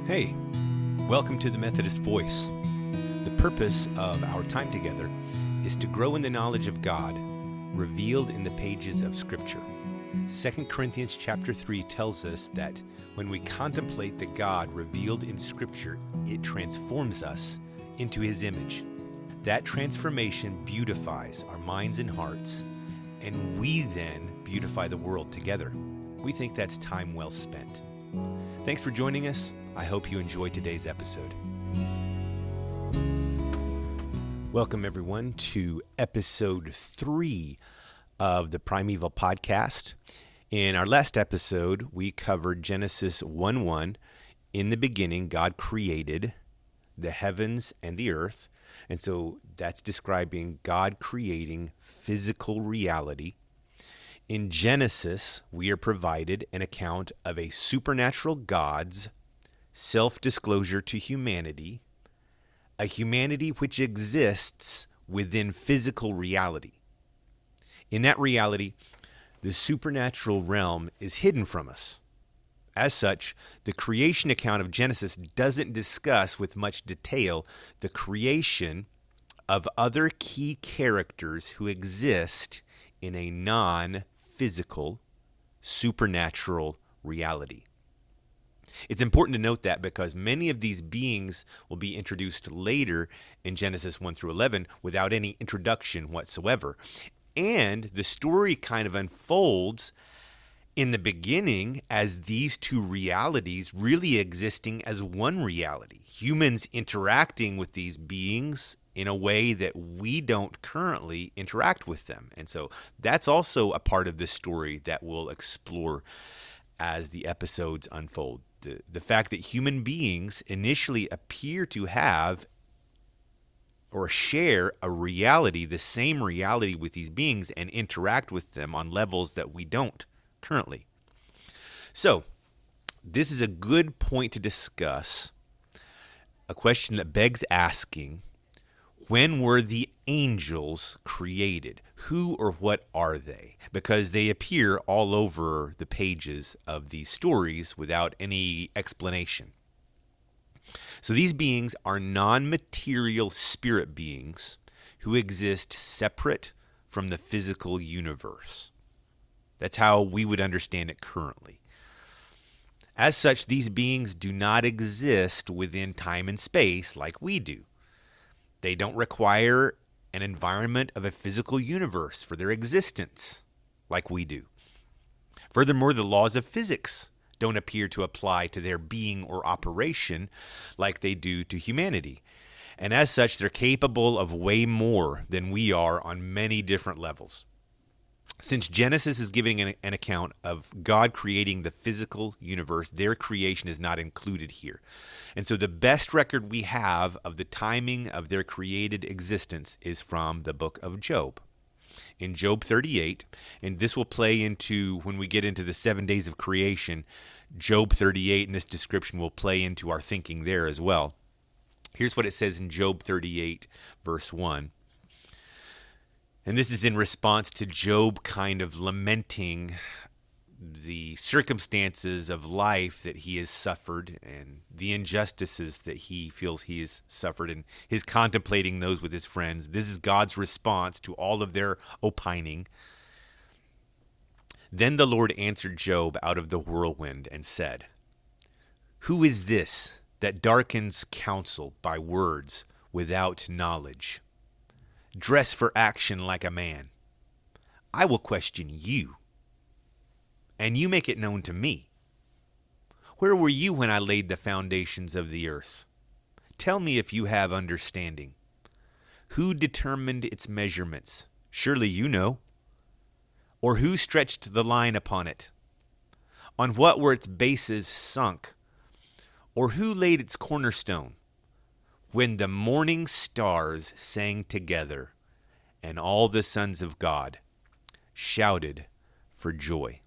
Hey, welcome to the Methodist Voice. The purpose of our time together is to grow in the knowledge of God, revealed in the pages of Scripture. 2 Corinthians chapter 3 tells us that when we contemplate the God revealed in Scripture, it transforms us into His image. That transformation beautifies our minds and hearts, and we then beautify the world together. We think that's time well spent. Thanks for joining us. I hope you enjoy today's episode. Welcome, everyone, to episode 3 of the Primeval podcast. In our last episode, we covered Genesis 1:1. In the beginning, God created the heavens and the earth. And so that's describing God creating physical reality. In Genesis, we are provided an account of a supernatural God's self-disclosure to humanity, a humanity which exists within physical reality. In that reality, the supernatural realm is hidden from us. As such, the creation account of Genesis doesn't discuss with much detail the creation of other key characters who exist in a non-physical, supernatural reality. It's important to note that because many of these beings will be introduced later in Genesis 1 through 11 without any introduction whatsoever. And the story kind of unfolds in the beginning as these two realities really existing as one reality. Humans interacting with these beings in a way that we don't currently interact with them. And so that's also a part of the story that we'll explore as the episodes unfold. The fact that human beings initially appear to have or share a reality, the same reality with these beings, and interact with them on levels that we don't currently. So, this is a good point to discuss a question that begs asking, when were the angels created? Who or what are they? Because they appear all over the pages of these stories without any explanation. So these beings are non-material spirit beings who exist separate from the physical universe. That's how we would understand it currently. As such, these beings do not exist within time and space like we do. They don't require an environment of a physical universe for their existence like we do. Furthermore, the laws of physics don't appear to apply to their being or operation like they do to humanity. And as such, they're capable of way more than we are on many different levels. Since Genesis is giving an account of God creating the physical universe, their creation is not included here. And so the best record we have of the timing of their created existence is from the book of Job. In Job 38, and this will play into, when we get into the 7 days of creation, Job 38 and this description will play into our thinking there as well. Here's what it says in Job 38, verse 1. And this is in response to Job kind of lamenting the circumstances of life that he has suffered and the injustices that he feels he has suffered, and his contemplating those with his friends. This is God's response to all of their opining. Then the Lord answered Job out of the whirlwind and said, "Who is this that darkens counsel by words without knowledge? Dress for action like a man. I will question you, and you make it known to me. Where were you when I laid the foundations of the earth? Tell me if you have understanding. Who determined its measurements? Surely you know. Or who stretched the line upon it? On what were its bases sunk? Or who laid its cornerstone? When the morning stars sang together, and all the sons of God shouted for joy."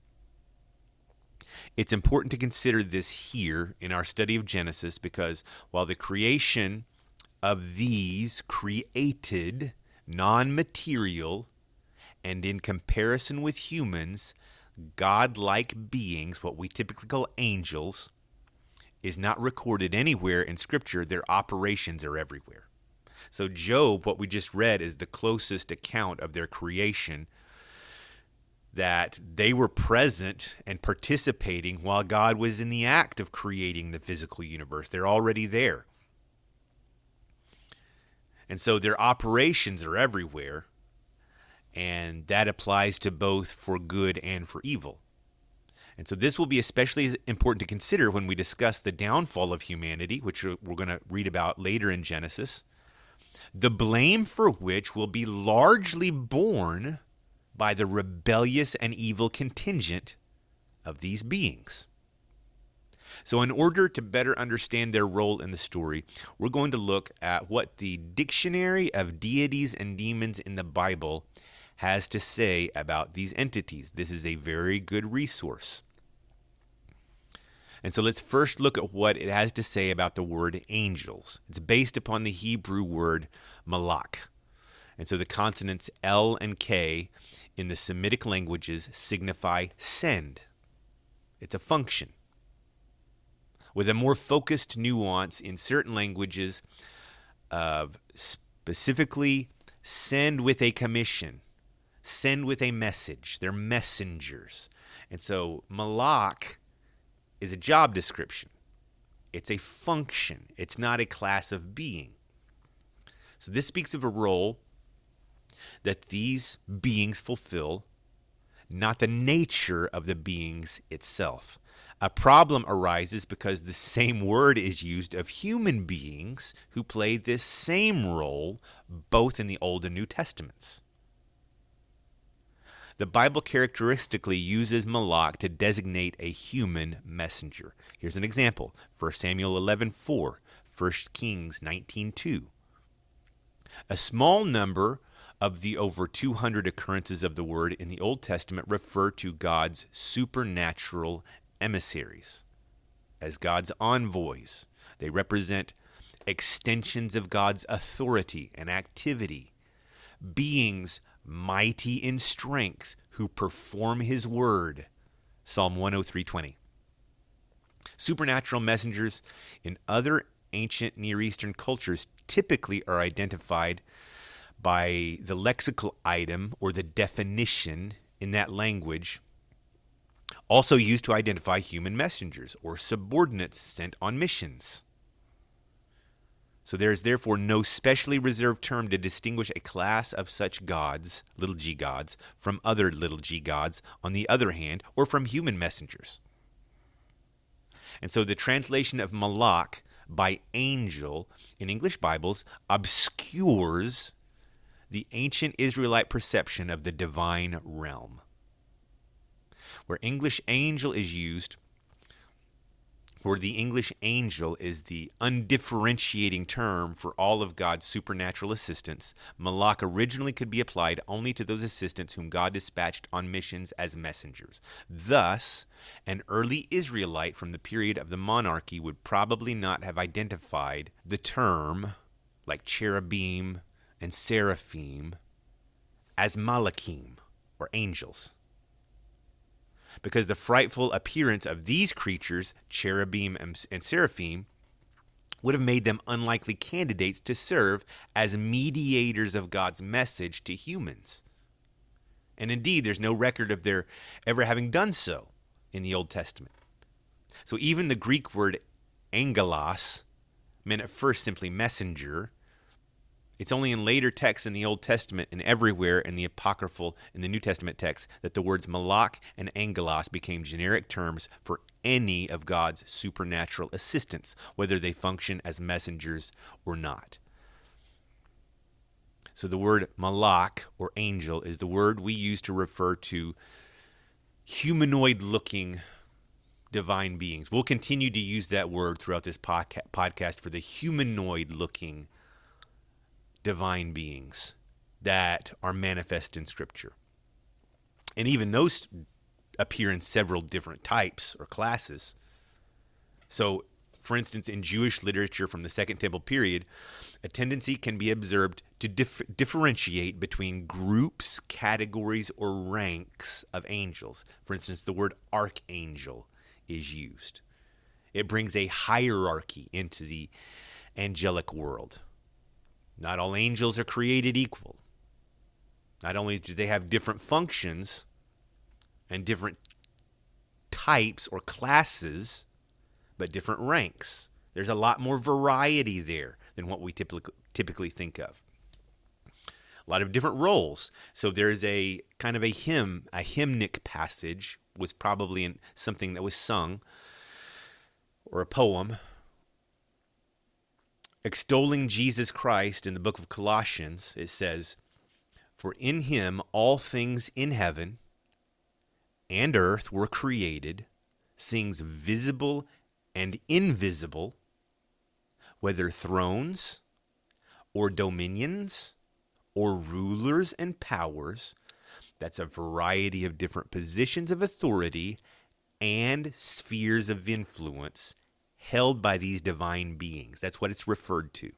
It's important to consider this here in our study of Genesis, because while the creation of these created non-material and in comparison with humans, godlike beings, what we typically call angels, is not recorded anywhere in Scripture. Their operations are everywhere. So Job, what we just read, is the closest account of their creation, that they were present and participating while God was in the act of creating the physical universe. They're already there. And so their operations are everywhere, and that applies to both for good and for evil. And so this will be especially important to consider when we discuss the downfall of humanity, which we're going to read about later in Genesis, the blame for which will be largely borne by the rebellious and evil contingent of these beings. So in order to better understand their role in the story, we're going to look at what the Dictionary of Deities and Demons in the Bible has to say about these entities. This is a very good resource. And so let's first look at what it has to say about the word angels. It's based upon the Hebrew word malak. And so the consonants L and K in the Semitic languages signify send. It's a function, with a more focused nuance in certain languages of specifically send with a commission, send with a message. They're messengers. And so malak is a job description. It's a function. It's not a class of being. So this speaks of a role that these beings fulfill, not the nature of the beings itself. A problem arises because the same word is used of human beings who play this same role both in the Old and New Testaments. The Bible characteristically uses malak to designate a human messenger. Here's an example: 1 Samuel 11:4, 1 Kings 19:2. A small number of the over 200 occurrences of the word in the Old Testament refer to God's supernatural emissaries as God's envoys. They represent extensions of God's authority and activity, beings mighty in strength who perform his word. Psalm 103:20. Supernatural messengers in other ancient Near Eastern cultures typically are identified by the lexical item or the definition in that language, also used to identify human messengers or subordinates sent on missions. So there is therefore no specially reserved term to distinguish a class of such gods, little g gods, from other little g gods, on the other hand, or from human messengers. And so the translation of malak by angel in English Bibles obscures the ancient Israelite perception of the divine realm. Where English angel is used, where the English angel is the undifferentiating term for all of God's supernatural assistants, malak originally could be applied only to those assistants whom God dispatched on missions as messengers. Thus, an early Israelite from the period of the monarchy would probably not have identified the term, like cherubim and seraphim, as malakim, or angels, because the frightful appearance of these creatures, cherubim and seraphim, would have made them unlikely candidates to serve as mediators of God's message to humans. And indeed, there's no record of their ever having done so in the Old Testament. So even the Greek word angelos meant at first simply messenger. It's only in later texts in the Old Testament and everywhere in the apocryphal in the New Testament texts that the words malak and angelos became generic terms for any of God's supernatural assistants, whether they function as messengers or not. So the word malak, or angel, is the word we use to refer to humanoid-looking divine beings. We'll continue to use that word throughout this podcast for the humanoid-looking divine beings that are manifest in Scripture. And even those appear in several different types or classes. So For instance, in Jewish literature from the Second Temple period, a tendency can be observed to differentiate between groups, categories, or ranks of angels. For instance, the word archangel is used. It brings a hierarchy into the angelic world. Not all angels are created equal. Not only do they have different functions and different types or classes, but different ranks. There's a lot more variety there than what we typically think of. A lot of different roles. So there's a kind of a hymnic passage was probably in something that was sung, or a poem, extolling Jesus Christ in the book of Colossians. It says, "For in him all things in heaven and earth were created, things visible and invisible, whether thrones or dominions or rulers and powers." That's a variety of different positions of authority and spheres of influence held by these divine beings. That's what it's referred to.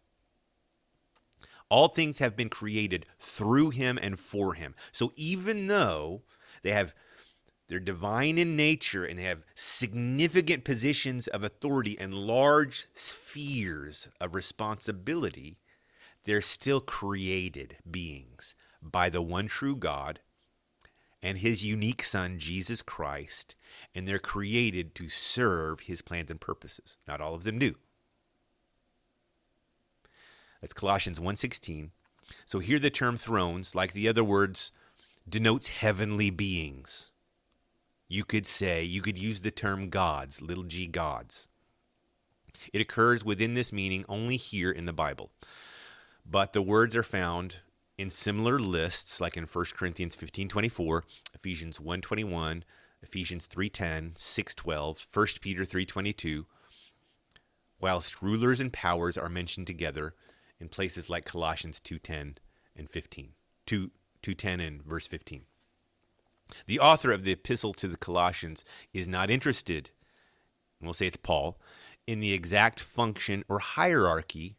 All things have been created through him and for him. So even though they're divine in nature and they have significant positions of authority and large spheres of responsibility, they're still created beings by the one true God and his unique Son, Jesus Christ, and they're created to serve his plans and purposes. Not all of them do. That's Colossians 1:16. So here the term thrones, like the other words, denotes heavenly beings. You could use the term gods, little g gods. It occurs within this meaning only here in the Bible. But the words are found in similar lists, like in 1 Corinthians 15:24, Ephesians 1:21, Ephesians 3:10, 6:12, 1 Peter 3:22, whilst rulers and powers are mentioned together in places like Colossians 2:10 and 15, 2:10 and verse 15. The author of the epistle to the Colossians is not interested, and we'll say it's Paul, in the exact function or hierarchy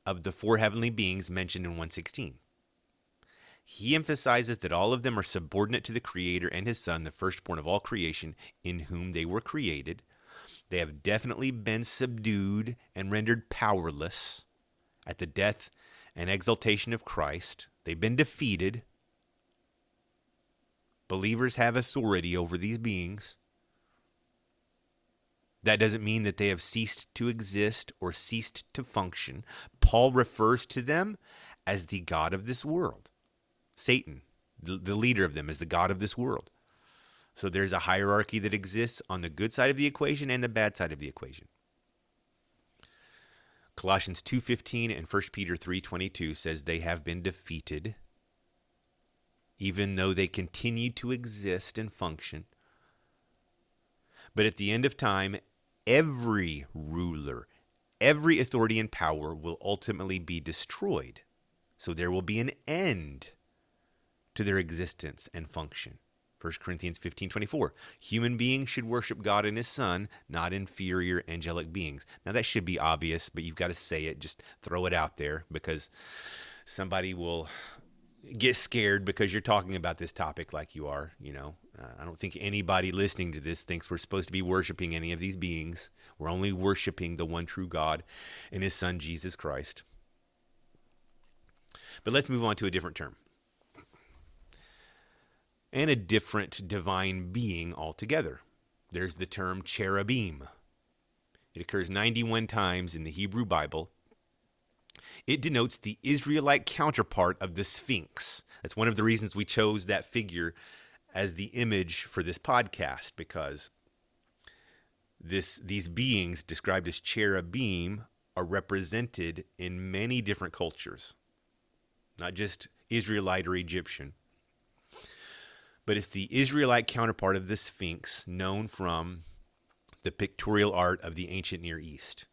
of the four heavenly beings mentioned in 1:16. He emphasizes that all of them are subordinate to the Creator and his Son, the firstborn of all creation, in whom they were created. They have definitely been subdued and rendered powerless at the death and exaltation of Christ. They've been defeated. Believers have authority over these beings. That doesn't mean that they have ceased to exist or ceased to function. Paul refers to them as the god of this world. Satan, the leader of them, is the god of this world. So there's a hierarchy that exists on the good side of the equation and the bad side of the equation. Colossians 2:15 and 1 Peter 3:22 says they have been defeated, even though they continue to exist and function. But at the end of time, every ruler, every authority and power will ultimately be destroyed. So there will be an end to their existence and function. 1 Corinthians 15:24. Human beings should worship God and his Son, not inferior angelic beings. Now that should be obvious, but you've got to say it. Just throw it out there because somebody will get scared because you're talking about this topic like you are. I don't think anybody listening to this thinks we're supposed to be worshiping any of these beings. We're only worshiping the one true God and his Son, Jesus Christ. But let's move on to a different term. And a different divine being altogether. There's the term cherubim. It occurs 91 times in the Hebrew Bible. It denotes the Israelite counterpart of the Sphinx. That's one of the reasons we chose that figure as the image for this podcast, because these beings described as cherubim are represented in many different cultures, not just Israelite or Egyptian. But it's the Israelite counterpart of the Sphinx, known from the pictorial art of the ancient Near East.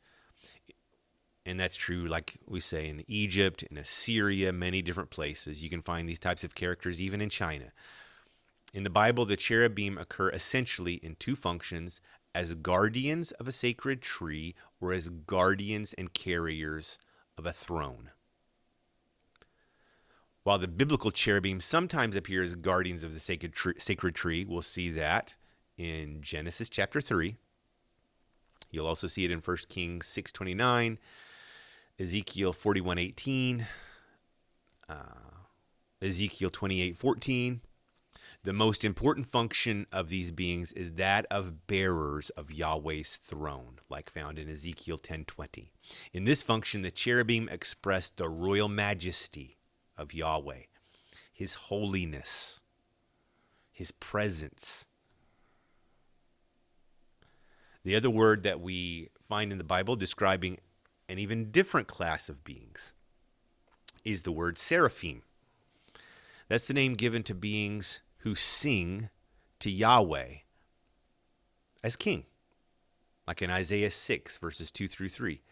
And that's true, like we say, in Egypt, in Assyria, many different places. You can find these types of characters even in China. In the Bible, the cherubim occur essentially in two functions as guardians of a sacred tree or as guardians and carriers of a throne. While the biblical cherubim sometimes appear as guardians of the sacred tree, we'll see that in Genesis chapter 3. You'll also see it in 1 Kings 6:29, Ezekiel 41:18, Ezekiel 28:14. The most important function of these beings is that of bearers of Yahweh's throne, like found in Ezekiel 10:20. In this function, the cherubim express the royal majesty of Yahweh, his holiness, his presence. The other word that we find in the Bible describing an even different class of beings is the word seraphim. That's the name given to beings who sing to Yahweh as king, like in Isaiah 6, verses 2 through 3.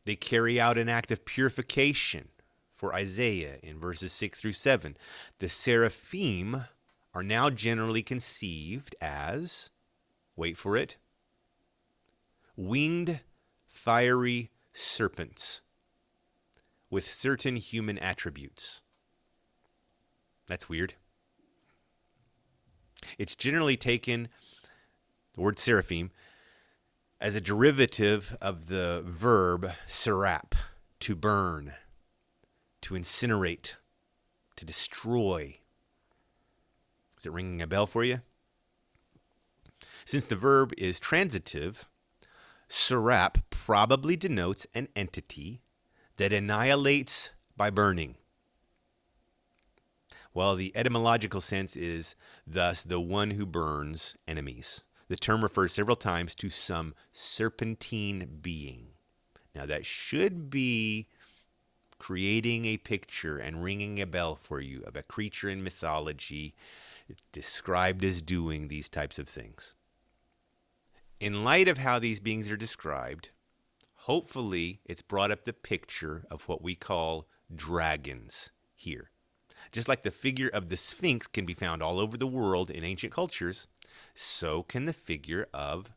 They carry out an act of purification for Isaiah in verses 6 through 7. The seraphim are now generally conceived as, wait for it, winged fiery serpents with certain human attributes. That's weird. It's generally taken, the word seraphim, as a derivative of the verb serap, to burn, to incinerate, to destroy. Is it ringing a bell for you? Since the verb is transitive, serap probably denotes an entity that annihilates by burning. While the etymological sense is thus the one who burns enemies. The term refers several times to some serpentine being. Now that should be creating a picture and ringing a bell for you of a creature in mythology described as doing these types of things. In light of how these beings are described, hopefully it's brought up the picture of what we call dragons here. Just like the figure of the Sphinx can be found all over the world in ancient cultures, so can the figure of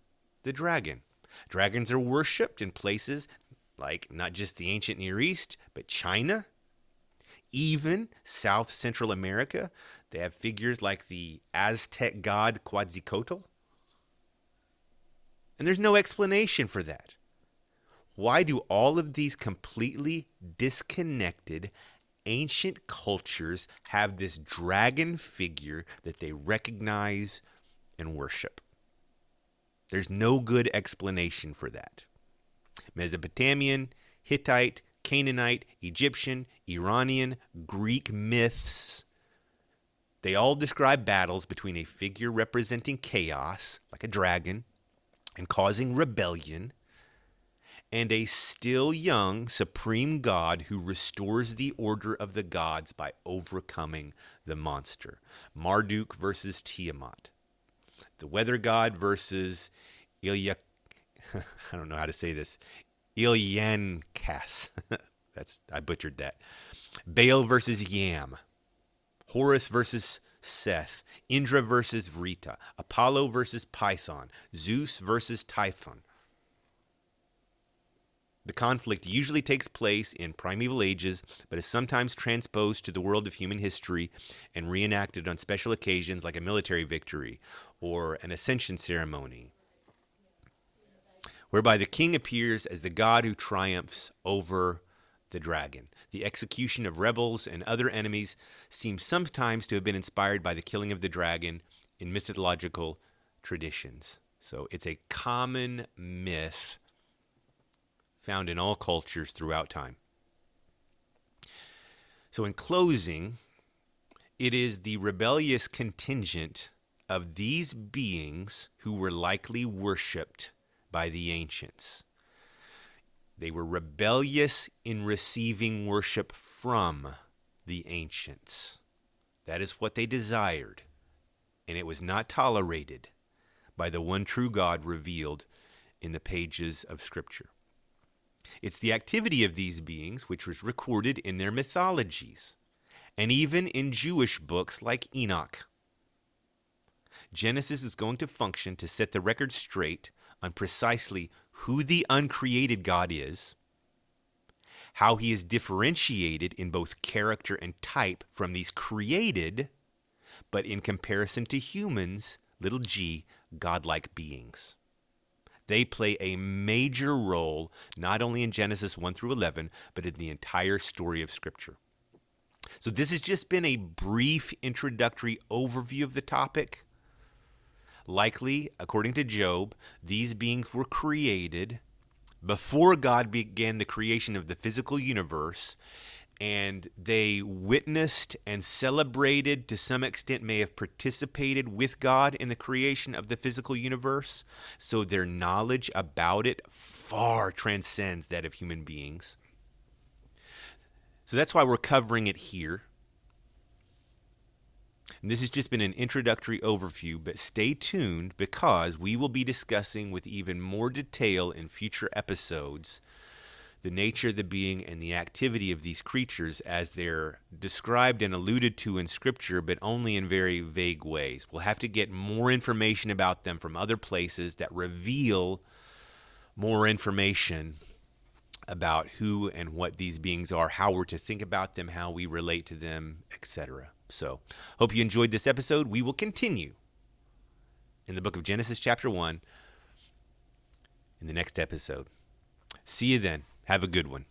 the dragon. Dragons are worshipped in places like not just the ancient Near East, but China, even South Central America. They have figures like the Aztec god Quetzalcoatl. And there's no explanation for that. Why do all of these completely disconnected ancient cultures have this dragon figure that they recognize and worship? There's no good explanation for that. Mesopotamian, Hittite, Canaanite, Egyptian, Iranian, Greek myths, they all describe battles between a figure representing chaos, like a dragon, and causing rebellion, and a still young supreme god who restores the order of the gods by overcoming the monster. Marduk versus Tiamat. The weather god versus I don't know how to say this. Ilyankas. I butchered that. Baal versus Yam. Horus versus Seth. Indra versus Vrita. Apollo versus Python. Zeus versus Typhon. The conflict usually takes place in primeval ages, but is sometimes transposed to the world of human history and reenacted on special occasions like a military victory or an ascension ceremony, whereby the king appears as the god who triumphs over the dragon. The execution of rebels and other enemies seems sometimes to have been inspired by the killing of the dragon in mythological traditions. So it's a common myth found in all cultures throughout time. So in closing, it is the rebellious contingent of these beings who were likely worshipped by the ancients. They were rebellious in receiving worship from the ancients. That is what they desired, and it was not tolerated by the one true God revealed in the pages of Scripture. It's the activity of these beings which was recorded in their mythologies, and even in Jewish books like Enoch. Genesis is going to function to set the record straight on precisely who the uncreated God is, how he is differentiated in both character and type from these created, but in comparison to humans, little g, godlike beings. They play a major role not only in Genesis 1 through 11, but in the entire story of Scripture. So this has just been a brief introductory overview of the topic. Likely, according to Job, these beings were created before God began the creation of the physical universe, and they witnessed and celebrated, to some extent may have participated with God in the creation of the physical universe, so their knowledge about it far transcends that of human beings. So that's why we're covering it here. And this has just been an introductory overview, but stay tuned because we will be discussing with even more detail in future episodes the nature of the being and the activity of these creatures as they're described and alluded to in Scripture, but only in very vague ways. We'll have to get more information about them from other places that reveal more information about who and what these beings are, how we're to think about them, how we relate to them, etc. So, hope you enjoyed this episode. We will continue in the book of Genesis chapter 1 in the next episode. See you then. Have a good one.